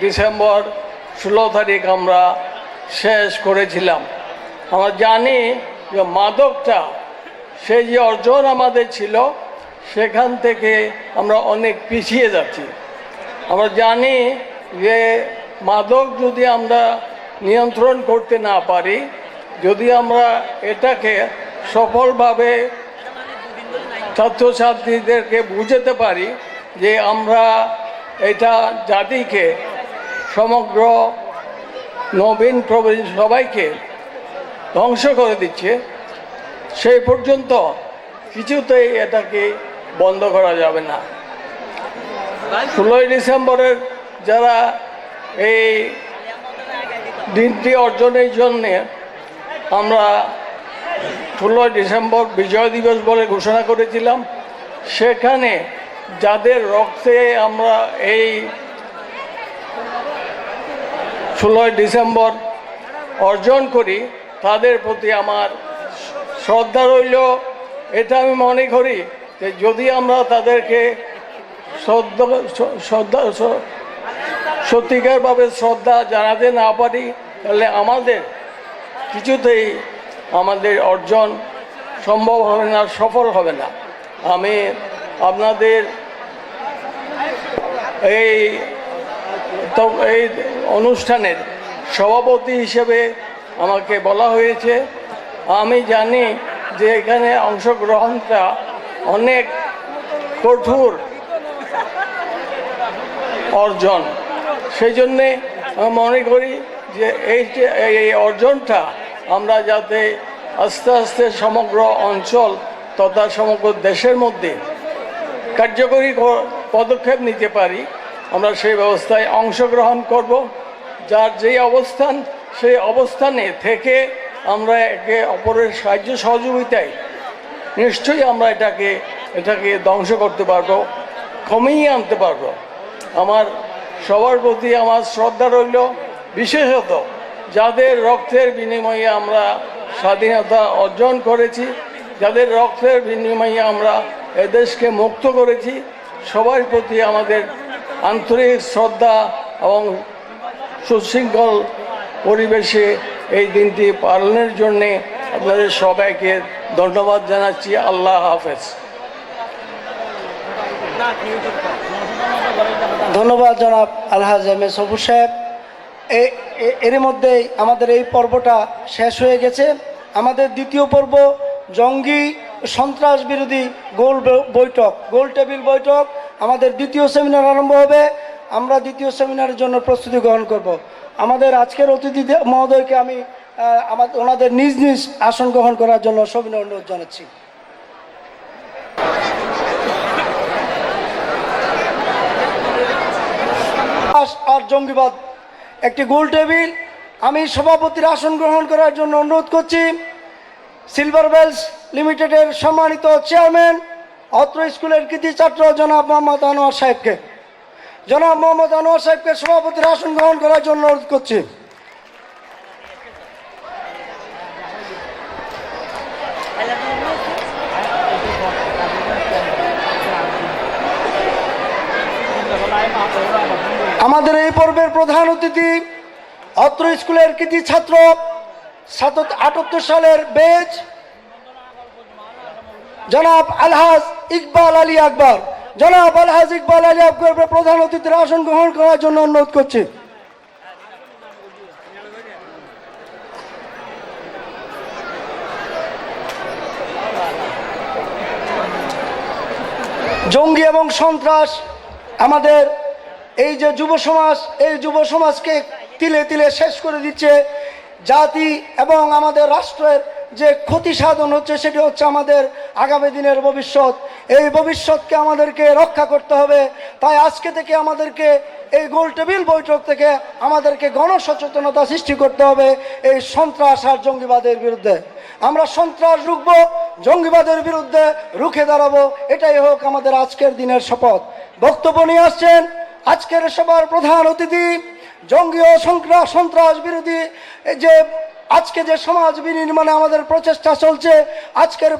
December 16 তারিখ আমরা শেষ করেছিলাম। আমরা জানি যে মাদকটা সেই যে অর্জন আমাদের ছিল সেখান থেকে আমরা অনেক পিছিয়ে যাচ্ছি। আমরা জানি যে মাদক যদি আমরা নিয়ন্ত্রণ করতে না পারি, যদি আমরা এটাকে সফলভাবে ছাত্রছাত্রীদেরকে বুঝাতে পারি যে আমরা এটা জাতিকে সমগ্র নবীন প্রবীণ সবাইকে ধ্বংস করে দিচ্ছে, সেই পর্যন্ত কিছুতেই এটাকে বন্ধ করা যাবে না। 16ই ডিসেম্বরের যারা এই দিনটি অর্জনের জন্যে আমরা 16 ডিসেম্বর বিজয় দিবস বলে ঘোষণা করেছিলাম, সেখানে যাদের রক্তে আমরা এই 16 ডিসেম্বর অর্জন করি তাদের প্রতি আমার শ্রদ্ধা রইল। এটা আমি মনে করি যে যদি আমরা তাদেরকে সত্যিকারভাবে শ্রদ্ধা জানাতে না পারি তাহলে আমাদের কিছুতেই আমাদের অর্জন সম্ভব হবে না, সফল হবে না। আমি আপনাদের এই অনুষ্ঠানের সভাপতি হিসেবে আমাকে বলা হয়েছে। আমি জানি যে এখানে অংশগ্রহণটা অনেক কঠোর অর্জন, সেই জন্যে মনে করি যে এই অর্জনটা আমরা যাতে আস্তে আস্তে সমগ্র অঞ্চল তথা সমগ্র দেশের মধ্যে কার্যকরী পদক্ষেপ নিতে পারি, আমরা সেই ব্যবস্থায় অংশগ্রহণ করব। যার যেই অবস্থান সেই অবস্থানে থেকে আমরা একে অপরের সাহায্য সহযোগিতায় নিশ্চয়ই আমরা এটাকে ধ্বংস করতে পারবো, কমিয়ে আনতে পারবো। আমার সবার প্রতি আমার শ্রদ্ধা রইল, বিশেষত যাদের রক্তের বিনিময়ে আমরা স্বাধীনতা অর্জন করেছি, যাদের রক্তের বিনিময়ে আমরা এদেশকে মুক্ত করেছি, সবার প্রতি আমাদের আন্তরিক শ্রদ্ধা এবং সুশৃঙ্খল পরিবেশে এই দিনটি পালনের জন্যে আপনাদের সবাইকে ধন্যবাদ জানাচ্ছি। আল্লাহ হাফেজ। ধন্যবাদ জনাব আলহাজ এম এ সবুর সাহেব। এর মধ্যেই আমাদের এই পর্বটা শেষ হয়ে গেছে। আমাদের দ্বিতীয় পর্ব জঙ্গি সন্ত্রাস বিরোধী গোল টেবিল বৈঠক, আমাদের দ্বিতীয় সেমিনার আরম্ভ হবে। আমরা দ্বিতীয় সেমিনারের জন্য প্রস্তুতি গ্রহণ করব। আমাদের আজকের অতিথি মহোদয়কে আমি ওনাদের নিজ নিজ আসন গ্রহণ করার জন্য সবিনয় অনুরোধ জানাচ্ছি। আর জঙ্গিবাদ একটি গোল টেবিল, আমি সভাপতির আসন গ্রহণ করার জন্য অনুরোধ করছি সিলভার বেলস লিমিটেডের সম্মানিত চেয়ারম্যান, অত্র স্কুলের কৃতি ছাত্র জনাব মোহাম্মদ আনোয়ার সাহেবকে। জনাব মোহাম্মদ আনোয়ার সাহেবকে সভাপতির আসন গ্রহণ করার জন্য অনুরোধ করছি। আমাদের এই পর্বের প্রধান অতিথি অত্র স্কুলের কৃতি ছাত্র 78 সালের বেজ জনাব আলহাজ ইকবাল আলী আকবর। জনাব আলহাজ ইকবাল আলী আকবর প্রধান অতিথির আসন গ্রহণ করার জন্য অনুরোধ করছি। জঙ্গি এবং সন্ত্রাস আমাদের এই যে যুব সমাজ, এই যুব সমাজকে তিলে তিলে শেষ করে দিচ্ছে। জাতি এবং আমাদের রাষ্ট্রের যে ক্ষতি সাধন হচ্ছে সেটি হচ্ছে আমাদের আগামী দিনের ভবিষ্যৎ। এই ভবিষ্যৎকে আমাদেরকে রক্ষা করতে হবে। তাই আজকে থেকে আমাদেরকে এই গোল টেবিল বৈঠক থেকে আমাদেরকে গণসচেতনতা সৃষ্টি করতে হবে এই সন্ত্রাস আর জঙ্গিবাদের বিরুদ্ধে। আমরা সন্ত্রাস রুখব, জঙ্গিবাদের বিরুদ্ধে রুখে দাঁড়াবো, এটাই হোক আমাদের আজকের দিনের শপথ। বক্তব্য নিয়ে আসছেন আজকের সভার প্রধান অতিথি, জঙ্গি ও সন্ত্রাস বিরোধী যে আজকে যে সমাজ বিনির্মাণে আমাদের প্রচেষ্টা চলছে, আজকের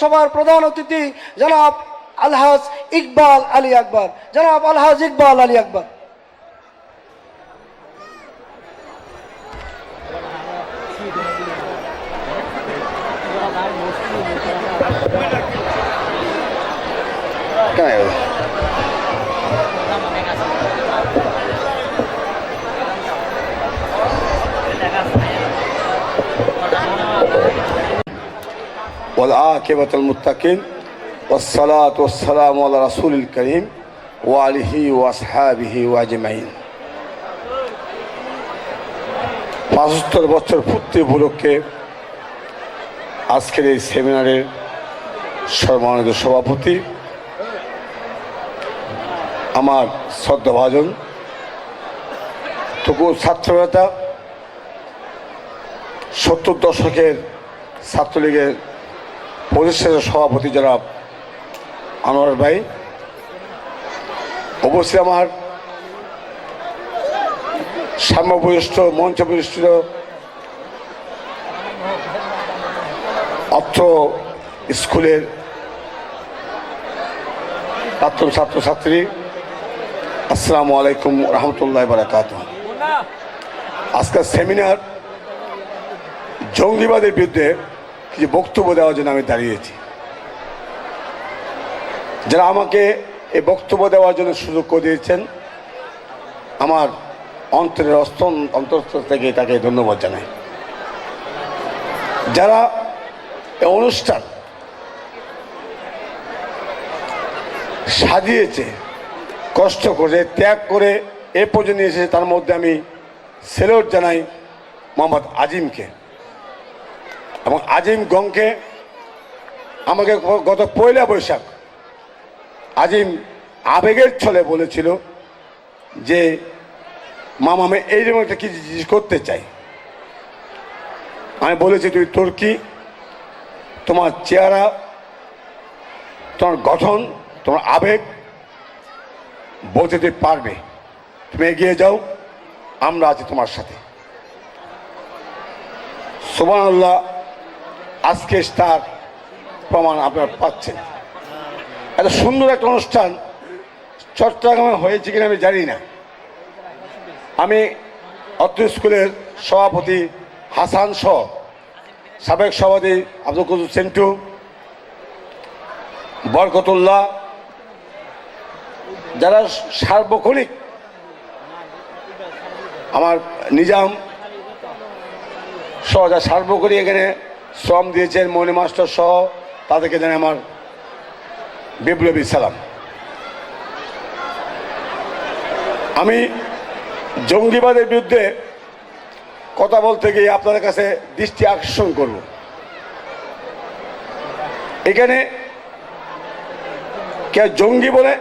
সভার প্রধান অতিথি জনাব আলহাজ ইকবাল আলী আকবর। জনাব আলহাজ ইকবাল আলী আকবর। والعاقبة للمتقين والصلاة والسلام على رسول الكريم وآله وأصحابه وأجمعين 75 বছর পূর্তি উপলক্ষে আজকের এই সেমিনারের সম্মানিত সভাপতি আমার শ্রদ্ধাভাজন তবু ছাত্রনেতা 70 দশকের ছাত্রলীগের প্রতিষ্ঠাতা সভাপতি জনাব আনোয়ার ভাই, অবশ্যই আমার সাম্যবরিষ্ঠ মঞ্চবরিষ্ঠ অত্র স্কুলের প্রাক্তন ছাত্রছাত্রী, আসসালামু আলাইকুম রহমতুল্লাহ বারাকাতুহু। আজকের সেমিনার জঙ্গিবাদের বিরুদ্ধে কিছু বক্তব্য দেওয়ার জন্য আমি দাঁড়িয়েছি। যারা আমাকে এই বক্তব্য দেওয়ার জন্য সুযোগ করে দিয়েছেন, আমার অন্তরের অন্তঃস্থল থেকে তাকে ধন্যবাদ জানাই। যারা এই অনুষ্ঠান সাজিয়েছে, কষ্ট করে ত্যাগ করে এ পর্যন্ত এসেছে, তার মধ্যে আমি সেলুট জানাই মোহাম্মদ আজিমকে এবং আজিম গংকে। আমাকে গত 1 বৈশাখ আজিম আবেগের ছলে বলেছিল যে মামা আমি এইরকম একটা কিছু জিনিস করতে চাই। আমি বলেছি তুই তোর কি, তোমার চেহারা, তোমার গঠন, তোমার আবেগ বলতে তুই পারবে, তুমি এগিয়ে যাও, আমরা আছি তোমার সাথে। সুবহানাল্লাহ, আজকে তার প্রমাণ আপনারা পাচ্ছেন। এত সুন্দর একটা অনুষ্ঠান চট্টগ্রামে হয়েছে কিনা আমি জানি না। আমি অত্র স্কুলের সভাপতি হাসান সহ সাবেক সভাপতি আব্দুল কুদ্দুস সেন্টু, বরকতুল্লাহ, যারা সার্বক্ষণিক আমার নিজাম সহ যারা সার্বক্ষণিক এখানে শ্রম দিয়েছেন, মনি মাস্টার সহ, তাদেরকে জানাই আমার বিপ্লবী সালাম। আমি জঙ্গিবাদের বিরুদ্ধে কথা বলতে গিয়ে আপনাদের কাছে দৃষ্টি আকর্ষণ করব। এখানে কেউ জঙ্গি বলে,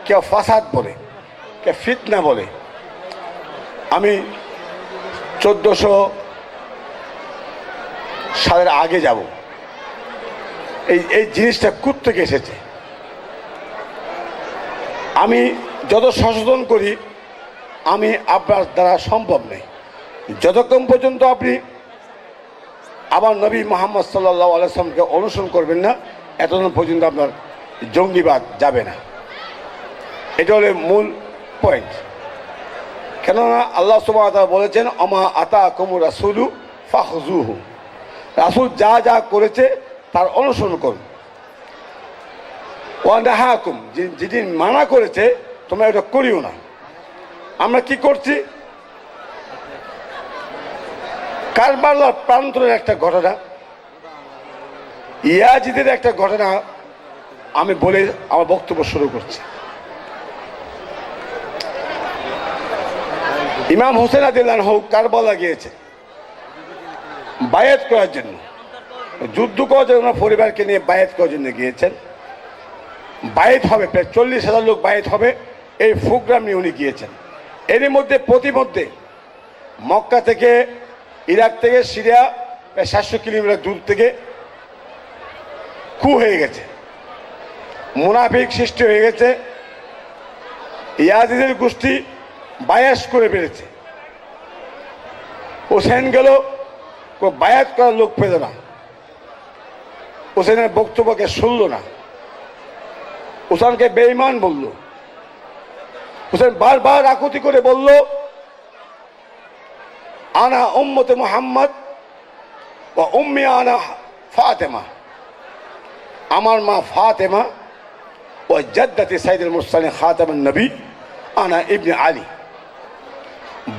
কেউ ফাসাদ বলে, কেউ ফিতনা বলে। আমি 1400 সালের আগে যাব। এই জিনিসটা কোত্থেকে এসেছে আমি যত সচেতন করি, আমি আপনার দ্বারা সম্ভব নেই। যতক্ষণ পর্যন্ত আপনি আবার নবী মুহাম্মদ সাল্লাল্লাহু আলাইহি ওয়াসাল্লামকে অনুসরণ করবেন না, এতক্ষণ পর্যন্ত আপনার জঙ্গিবাদ যাবে না। এটা হলো মূল পয়েন্ট। কেননা আল্লাহ সুবহানাহু ওয়া তাআলা বলেছেন, আমা আতাকুমুর রাসূলু ফাখযুহু, রাসূল যা যা করেছে তার অনুসরণ করুন। ওয়া নাহাকুম, যেদিন মানা করেছে তোমরা এটা করিও না। আমরা কি করছি? কারবালার প্রান্তরের একটা ঘটনা, ইয়াজিদের একটা ঘটনা আমি বলে আমার বক্তব্য শুরু করছি। ইমাম হোসেন রাদিয়াল্লাহু আনহু কারবালা গিয়েছে বায়াত করার জন্য, যুদ্ধ করার জন্য, পরিবারকে নিয়ে বায়াত করার জন্য গিয়েছেন। বায়াত হবে, প্রায় 40,000 লোক বায়াত হবে, এই প্রোগ্রাম নিয়ে উনি গিয়েছেন। এর মধ্যে প্রতিমধ্যে মক্কা থেকে, ইরাক থেকে, সিরিয়া প্রায় 700 কিলোমিটার দূর থেকে কু হয়ে গেছে, মুনাফিক সৃষ্টি হয়ে গেছে। ইয়াজিদের গোষ্ঠী বায়াস করে বেড়েছে। হোসেন গেল, বায়াত করার লোক পেল না, হোসেনের বক্তব্যকে শুনল না, হোসেনকে বেঈমান বলল। হোসেন বারবার আকুতি করে বলল, আনা উম্মতে মুহাম্মদ ওয়া উম্মি আনা ফাতেমা, আমার মা ফাতেমা, ও জাদ্দাতি সাইয়্যিদুল মুরসালিন খাতামুন নবী আনা ইবনে আলী।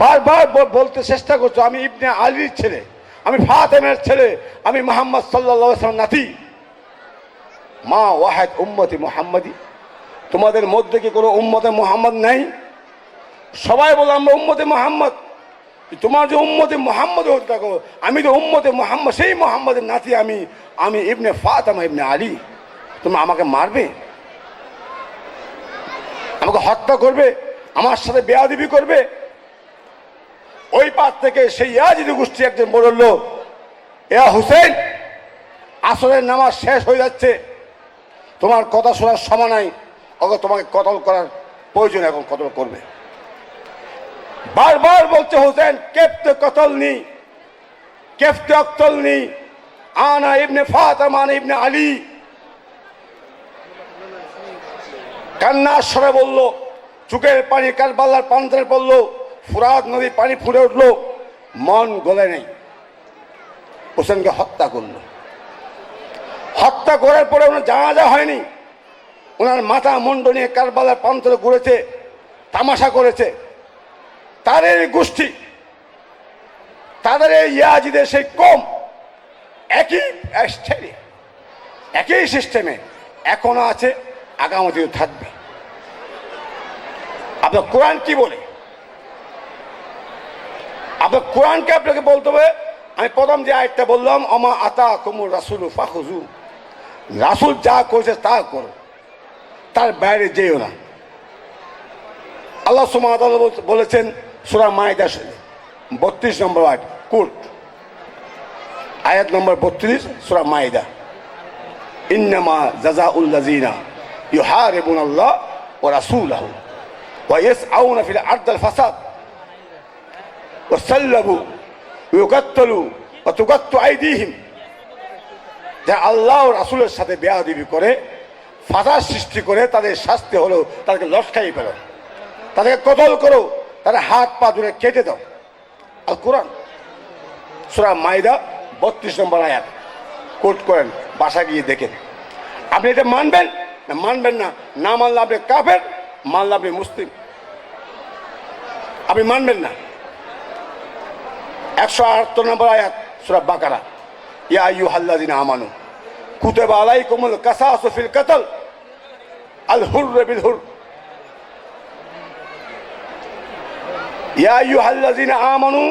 বারবার বলতে চেষ্টা করছো, আমি ইবনে আলীর ছেলে, আমি ফাতেমার ছেলে, আমি মুহাম্মদ সাল্লাল্লাহু আলাইহি ওয়াসাল্লাম নাতি। মা ওয়াহেদ উম্মতি মুহাম্মাদি, তোমাদের মধ্যে কি কোনো উম্মতে মুহাম্মদ নাই? সবাই বলে আমরা উম্মতে মুহাম্মদ। তোমার যে উম্মতে মুহাম্মদ হতে থাকো, আমি তো উম্মতে মুহাম্মদ, সেই মুহাম্মদের নাতি আমি ইবনে ফাতেমা ইবনে আলী। তুমি আমাকে মারবে, আমাকে হত্যা করবে, আমার সাথে বেয়াদবি করবে? ওই পার থেকে সেই ইয়াজিদি গোষ্ঠী একজন বলল, এয়া হুসেন, আসরের নামাজ শেষ হয়ে যাচ্ছে, তোমার কথা শোনার সময় নাই, ওকে তোমাকে কতল করার প্রয়োজন, এখন কতল করবে। বারবার বলছে হুসেন, কেফতে কতল নি, কেফতে অক্তল নি, আনা ইবনে ফাতেমা আনা ইবনে আলী। কান্নার স্বরে বলল, চোখের পানি কারবালার প্রান্তরে পড়লো, ফুরাত নদীর পানি ফুটে উঠলো, মন গলে নেই। হোসেনকে হত্যা করলো। হত্যা করার পরে ওনার জানাজা হয়নি, ওনার মাথা মুন্ড নিয়ে কারবালার প্রান্তরে ঘুরেছে, তামাশা করেছে। তাদের গোষ্ঠী, তাদের এই ইয়াজিদের সেই কম একই সিস্টেমে এখনো আছে, আগামীতেও থাকবে। আপনার কোরআন কি বলে? আপনার কোরআনকে আপনাকে বলতে হবে। আমি প্রথম যে আয়াতটা বললাম, অমা আতা কুমুর রাসূল ফাখুযু, রাসূল যা করেছে তা করো, তার বাইরে যেও না। আল্লাহ সুবহানাহু ওয়া তাআলা বলেছেন সূরা মাইদা 32 নম্বর আয়াত, কোট আয়াত নম্বর 32 সূরা মাইদা, ইন্নামা জাযাউল লাযিনা ইউহারিবুনাল্লাহ ওয়া রাসূলাহু ওয়া ইয়াসআউনা ফিল আরদিল ফাসাদ ওয়া সাল্লাবু ইউকাত্তালু ওয়া তুকাত্তু আইদিহিম। যারা আল্লাহ ও রাসূলের সাথে বেয়াদবি করে, ফাসাদ সৃষ্টি করে, তাদের শাস্তি হলো তাদেরকে লটকাই ফেলো, তাদেরকে কতল করো, তাদের হাত পা ধরে কেটে দাও। আল কোরআন সূরা মাইদা 32 নম্বর আয়াত কোট করেন, বাসা গিয়ে দেখেন। আপনি এটা মানবেন না মানবেন না? না মানলে আপনি কাফের, মানলে আপনি মুসলিম। আপনি মানবেন না। 178 নম্বর আয়াত সূরা বাকারা, ইয়া আইয়ুহাল্লাযিনা আমানু কুতিবা আলাইকুমুল কিসাসু ফিল কতল আল হুরর বিল হুরর, ইয়া আইয়ুহাল্লাযিনা আমানু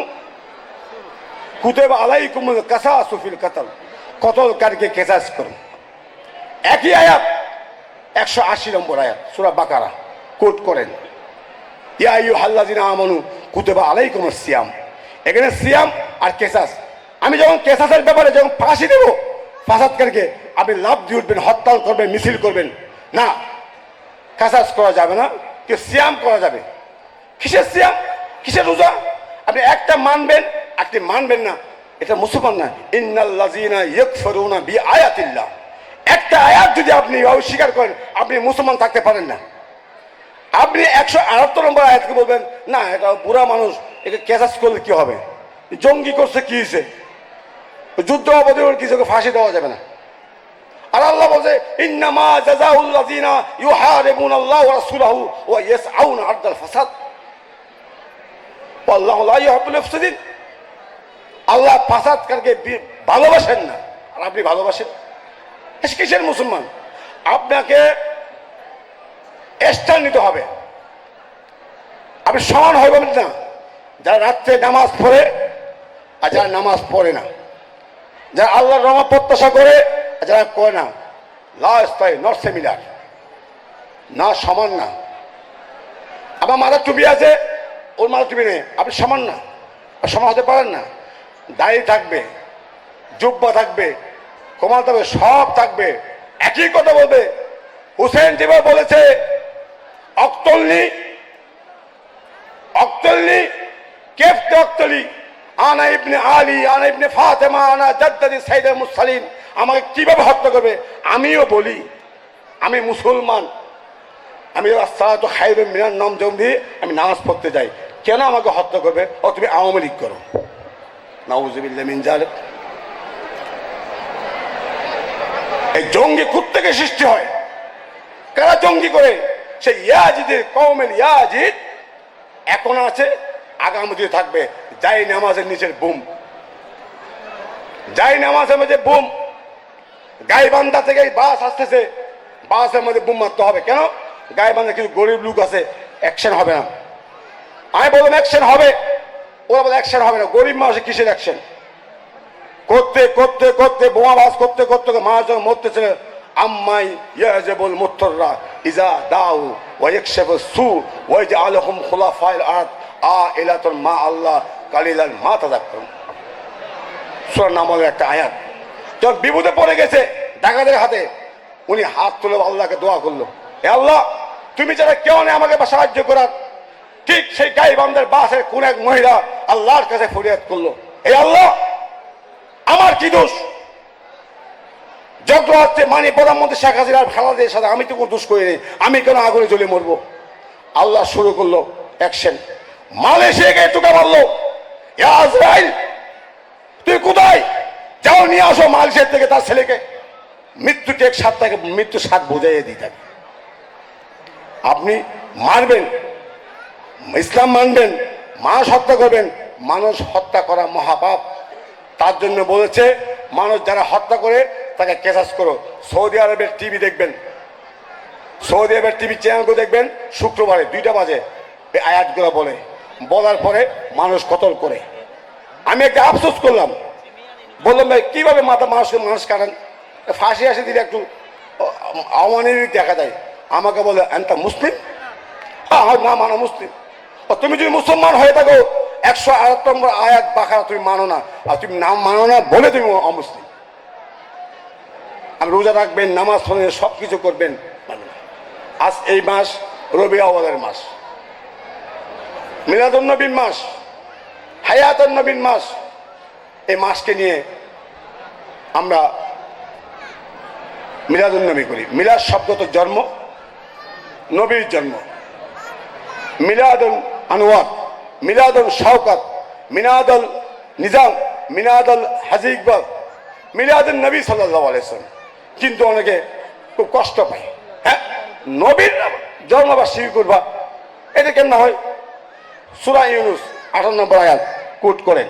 কুতিবা আলাইকুমুল কিসাসু ফিল কতল, কতলকারীকে কিসাস করুন। একই আয়াত 180 নম্বর আয়াত সূরা বাকারা কোট করেন, ইয়া আইয়ুহাল্লাযিনা আমানু কুতিবা আলাইকুমুস সিয়াম। এখানে সিয়াম আর কিসাস। আমি যখন কিসাসের ব্যাপারে যখন ফাঁসি দেব, ফাসাদকারীকে আপনি লাভ দিয়ে উঠবেন, হত্যা করবেন, মিছিল করবেন না, কিসাস করা যাবে না, কি সিয়াম করা যাবে। কিসের সিয়াম, কিসের রোজা? আপনি একটা মানবেন, একটি মানবেন না, এটা মুসলমান না। ইন্নাল্লাযিনা ইয়াকফুরুনা বিআয়াতিল্লাহ, একটা আয়াত যদি আপনি অস্বীকার করেন, আপনি মুসলমান থাকতে পারেন না। আপনি 178 নম্বর আয়াতকে বলবেন না, এটা বুড়া মানুষ, একে কেসাস করলে কি হবে, জঙ্গি করছে কি হয়েছে, যুদ্ধ অবধি কিছু ফাঁসি দেওয়া যাবে না। আর আল্লাহ বলছে, ইন্নামা জাযাউল লাযিনা ইউহারিবুনাল্লাহ ওয়া রাসূলাহু ওয়া ইয়াসআউনা আরদাল ফাসাদ ওয়াল্লাহু লা ইউহিব্বুল মুফসিদিন। আল্লাহ ফাসাদকারীকে ভালোবাসেন না, আর আপনি ভালোবাসেন। কিসের মুসলমান? আপনাকে স্ট্যান্ড নিতে হবে, আপনি সমান হবেন না। যারা রাত্রে নামাজ পড়ে আর যারা নামাজ পড়ে না, যারা আল্লাহর রহমত প্রত্যাশা করে আর যারা করে না, নট সিমিলার, না সমান না। আমার মাথার টুপি আছে, ওর মাথার টুপি নেই, আপনি সমান না, সমান হতে পারেন না। দাড়ি থাকবে, জুব্বা থাকবে, কমাল থাকবে, সব থাকবে, একই কথা বলবে। হুসেন যেভাবে বলেছে, অক্তলনি অক্তলনি কেফতে অক্তলি আনা ইবনে আলী আনা ইবনে ফাতেমা আনা জাদ্দাদি সাইয়্যিদুল মুরসালিন, আমাকে কিভাবে হত্যা করবে? আমিও বলি আমি মুসলমান, আমি আসসালাতু খায়রুম মিনান নওম জম দিয়ে আমি নামাজ পড়তে যাই, কেন আমাকে হত্যা করবে? ও তুমি আওয়ামী লীগ করো, নাউযুবিল্লাহি মিন যালিক। এই জঙ্গি কোত্থেকে সৃষ্টি হয়? কারা জঙ্গি করে? সেই ইয়াজিদের কওমের ইয়াজিদ এখন আছে, আগামীতে থাকবে। যাই নামাজের নিচের বুম, যাই নামাজের মধ্যে বুম। গাইবান্ধা থেকে এই বাস আসতেছে, বাসের মধ্যে বোম মারতে হবে কেন? গাইবান্ধা কিছু গরিব লোক আছে, অ্যাকশন হবে না। আমি বললাম অ্যাকশন হবে, ওরা বলে অ্যাকশন হবে না। গরিব মানুষের কিসের অ্যাকশন? করতে করতে করতে বোমা বাস করতে করতে মানুষ যখন মরতেছে, আম্মাই ইয়াজবুল মুত্তররা ইজা দাউ ওয়া ইয়াকশাফু সু ওয়া ইয়াজআলুহুম খুলাফাইল আরদ আ ইলাতুল মা আল্লাহ কালিলাল মা তাযাক্কারুন। সূরা নামলের একটা আয়াত। যখন বিপদে পড়ে গেছে ডাকাতের হাতে, উনি হাত তুলে আল্লাহকে দোয়া করলো, হে আল্লাহ, তুমি যারা কেউ নেই আমাকে সাহায্য করার। ঠিক সেই গাইবান্ধার বাসের কোন এক মহিলা আল্লাহর কাছে ফরিয়াদ করলো, হে আল্লাহ, আমার কি দোষ? যত হচ্ছে মানে প্রধানমন্ত্রী শেখ হাসিনার খালাদের সাথে আমি তো কোনো দোষ করিনি, আমি কেন আগুনে জ্বলে মরবো? আল্লাহ শুরু করলো অ্যাকশন। মালয়েশিয়াকে তোকে মারলো, আজরাইল তুই কোথায়? যাও নিয়ে আসো মালয়েশিয়া থেকে তার ছেলেকে। মৃত্যুকে এক সাত তাকে মৃত্যু সাত বোঝাইয়ে দিতে। আপনি মারবেন, ইসলাম মানবেন, মানুষ হত্যা করবেন, মানুষ হত্যা করা মহাপাপ। তার জন্য বলেছে মানুষ যারা হত্যা করে তাকে কেসাস করো। সৌদি আরবের টিভি দেখবেন, সৌদি আরবের টিভি চ্যানেলগুলো দেখবেন, শুক্রবারে 2টা বাজে এই আয়াতগুলো বলে, বলার পরে মানুষ কতল করে। আমি একটা আফসোস করলাম, বললাম ভাই কীভাবে মানুষ কাটান? ফাঁসি আসে দিলে একটু আওয়ামী দেখা যায়। আমাকে বলে এনতা মুসলিম? হ্যাঁ না, মানো মুসলিম। তুমি যদি মুসলমান হয়ে থাকো 108 নম্বর আয়াত বাকারা তুমি মানো না, আর তুমি নাম মানো না বলে তুমি অমুসলিম। আমি রোজা রাখবেন, নামাজ পড়বেন, সব কিছু করবেন, আজ এই মাস রবি আউয়ালের মাস, মিলাদুন নবীর মাস, হায়াতুন নবীর মাস। এই মাসকে নিয়ে আমরা মিলাদুন নবী করি। মিলাদ শব্দ তো জন্ম, নবীর জন্ম। মিলাদুল আনওয়ার, মিলাদুল শওকত, মিলাদুল নিজাম, মিলাদুল হাজি ইকবাল, মিলাদুল নবী সাল্লাল্লাহু আলাইহি ওয়াসাল্লাম। কিন্তু অনেকে খুব কষ্ট পায়, হ্যাঁ নবীর জন্মবার্ষিকী করবা, এটা কেমন হয়? সূরা ইউনূস 18 নম্বর আয়াত কোট করেন,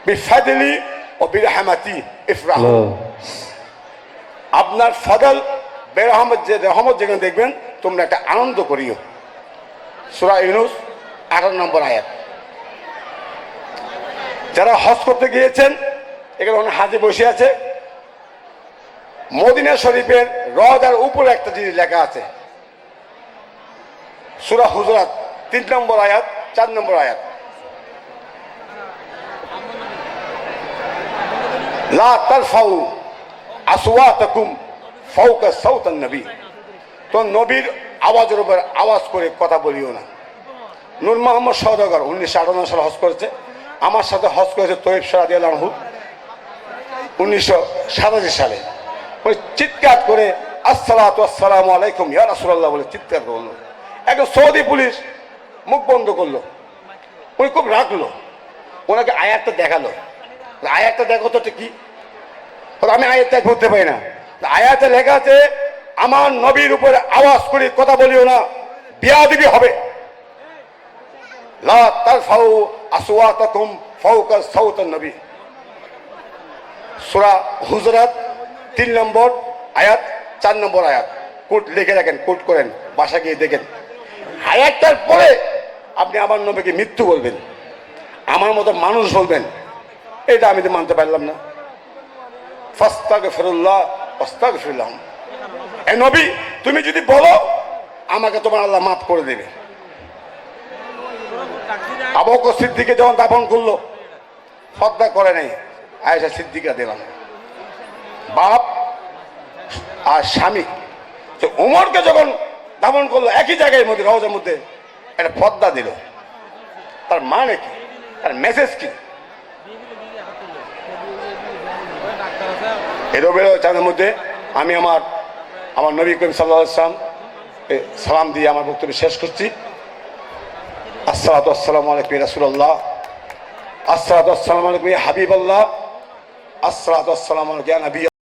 বিফাদলি ও বিরহমাতি ইফরাহু। আপনার ফদল বেরহমত, যে রহমত যেখানে দেখবেন তোমরা একটা আনন্দ করিও। সূরা ইউনূস 18 নম্বর আয়াত। যারা হজ করতে গিয়েছেন, এখানে অনেক হাজি বসে আছে, মদিনা শরীফের রওজার উপরে একটা জিনিস লেখা আছে, সূরা হুজুরাত 3 নম্বর আয়াত, 4 নম্বর আয়াত, লা তারফাউ আসওয়াতাকুম ফাওকা সাওতান নবী। তো নবীর আওয়াজের উপর আওয়াজ করে কথা বলিও না। নূর মোহাম্মদ সওদাগর 1958 সালে হজ করেছে, আমার সাথে হজ করেছে তৈয়ব শাহ রাদিয়াল্লাহু আনহু 1987 সালে। ওই চিৎকার করে আসসালাতু আসসালামু আলাইকুম ইয়া রাসূলুল্লাহ বলে চিৎকার করলো। একজন সৌদি পুলিশ মুখ বন্ধ করলো, উনি খুব রাখলো, ওনাকে আয়াতটা দেখালো। আয়াতটা দেখো তো কি? আমি আয়াতটা করতে পারি না। আয়াতে লেখা আছে আমার নবীর উপরে আওয়াজ করে কথা বলিও না, বিয়াদবি হবে। লা তারফাউ আসওয়াতাকুম ফাওকা সাওতান নবী। সূরা হুজুরাত 3 নম্বর আয়াত, 4 নম্বর আয়াত। কোট লিখে রাখেন, কোট করেন, বাসা গিয়ে দেখেন। আয়াতটার পরে আপনি আমার নবীকে মৃত্যু বলবেন, আমার মতো মানুষ বলবেন, এটা আমি তো মানতে পারলাম না। ফাস্তাগফিরুল্লাহ ওয়াস্তাগফির লাহুম। এ নবী, তুমি যদি বলো আমাকে তোমার আল্লাহ মাফ করে দেবে। আবু বকর সিদ্দিককে যখন দাফন করলো, পর্দা করে নাই, আয়েশা সিদ্দিকা দিলাম, বাপ আর স্বামী। তো উমরকে যখন দাফন করলো একই জায়গায় মধ্যে, রওজার মধ্যে একটা পর্দা দিল, তার মানে কি, তার মেসেজ কি? এরোবেরো চাঁদের মধ্যে আমি আমার নবী করিম সাল্লাল্লাহু আলাইহি ওয়াসাল্লাম সালাম দিয়ে আমার বক্তব্য শেষ করছি। আসসালাতু আসসালামু আলাইকুম ইয়া রাসূলুল্লাহ, আসসালাতু আসসালামু আলাইকুম ইয়া হাবিবাল্লাহ, আসসালাতু আসসালামু আলাইকুম ইয়া নবী।